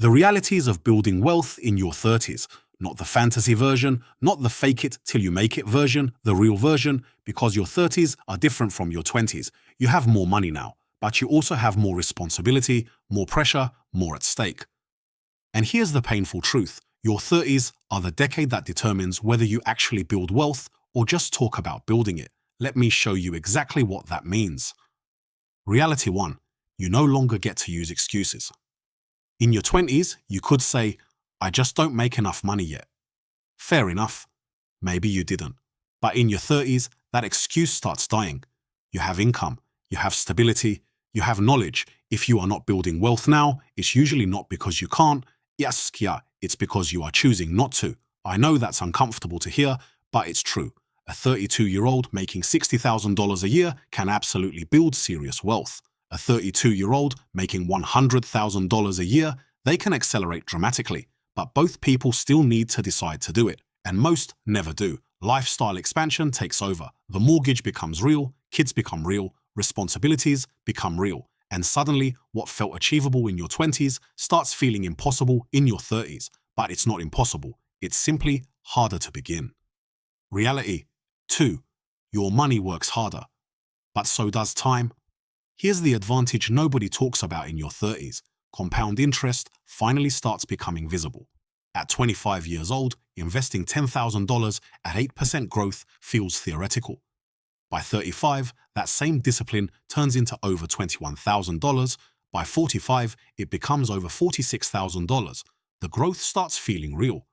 The realities of building wealth in your 30s, not the fantasy version, not the fake it till you make it version, the real version, because your 30s are different from your 20s. You have more money now, but you also have more responsibility, more pressure, more at stake. And here's the painful truth. Your 30s are the decade that determines whether you actually build wealth or just talk about building it. Let me show you exactly what that means. Reality 1. You no longer get to use excuses. In your 20s, you could say, I just don't make enough money yet. Fair enough. Maybe you didn't. But in your 30s, that excuse starts dying. You have income, you have stability, you have knowledge. If you are not building wealth now, it's usually not because you can't. Yes, it's because you are choosing not to. I know that's uncomfortable to hear, but it's true. A 32-year-old making $60,000 a year can absolutely build serious wealth. A 32-year-old making $100,000 a year, they can accelerate dramatically. But both people still need to decide to do it. And most never do. Lifestyle expansion takes over. The mortgage becomes real, kids become real, responsibilities become real. And suddenly, what felt achievable in your 20s starts feeling impossible in your 30s. But it's not impossible. It's simply harder to begin. Reality 2. Your money works harder. But so does time. Here's the advantage nobody talks about in your 30s. Compound interest finally starts becoming visible. At 25 years old, investing $10,000 at 8% growth feels theoretical. By 35, that same discipline turns into over $21,000. By 45, it becomes over $46,000. The growth starts feeling real.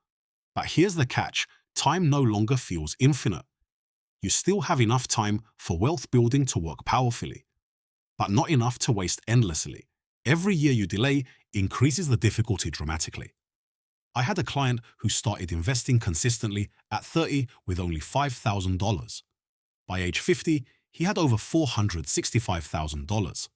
But here's the catch. Time no longer feels infinite. You still have enough time for wealth building to work powerfully, but not enough to waste endlessly. Every year you delay increases the difficulty dramatically. I had a client who started investing consistently at 30 with only $5,000. By age 50, he had over $465,000.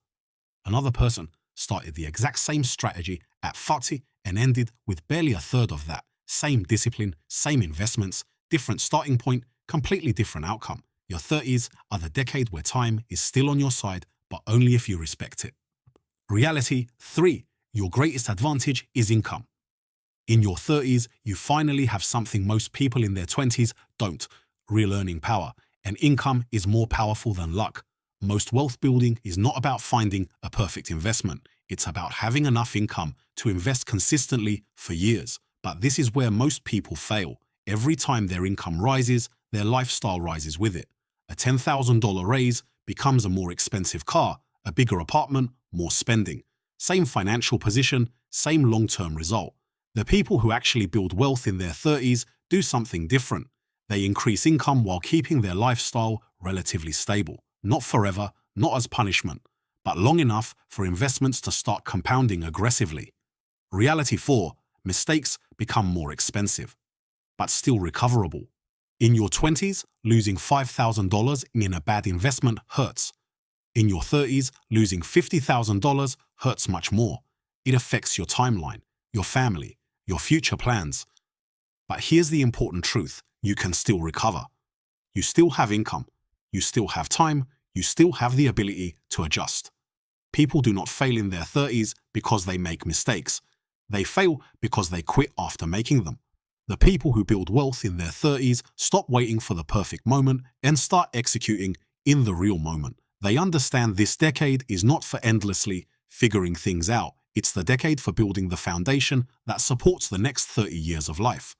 Another person started the exact same strategy at 40 and ended with barely a third of that. Same discipline, same investments, different starting point, completely different outcome. Your 30s are the decade where time is still on your side, but only if you respect it. Reality 3. Your greatest advantage is income. In your 30s, you finally have something most people in their 20s don't: real earning power. And income is more powerful than luck. Most wealth building is not about finding a perfect investment. It's about having enough income to invest consistently for years. But this is where most people fail. Every time their income rises, their lifestyle rises with it. A $10,000 raise becomes a more expensive car, a bigger apartment, more spending. Same financial position, same long-term result. The people who actually build wealth in their 30s do something different. They increase income while keeping their lifestyle relatively stable. Not forever, not as punishment, but long enough for investments to start compounding aggressively. Reality 4. Mistakes become more expensive, but still recoverable. In your 20s, losing $5,000 in a bad investment hurts. In your 30s, losing $50,000 hurts much more. It affects your timeline, your family, your future plans. But here's the important truth. You can still recover. You still have income. You still have time. You still have the ability to adjust. People do not fail in their 30s because they make mistakes. They fail because they quit after making them. The people who build wealth in their 30s stop waiting for the perfect moment and start executing in the real moment. They understand this decade is not for endlessly figuring things out. It's the decade for building the foundation that supports the next 30 years of life.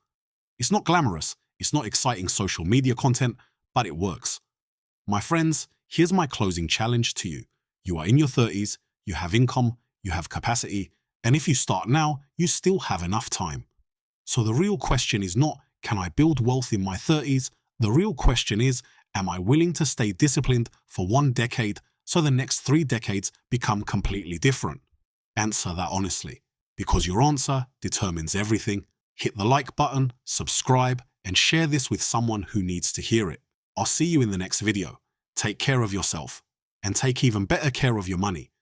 It's not glamorous. It's not exciting social media content, but it works. My friends, here's my closing challenge to you. You are in your 30s, you have income, you have capacity, and if you start now, you still have enough time. So the real question is not, can I build wealth in my 30s? The real question is, am I willing to stay disciplined for 1 decade so the next 3 decades become completely different? Answer that honestly, because your answer determines everything. Hit the like button, subscribe, and share this with someone who needs to hear it. I'll see you in the next video. Take care of yourself, and take even better care of your money.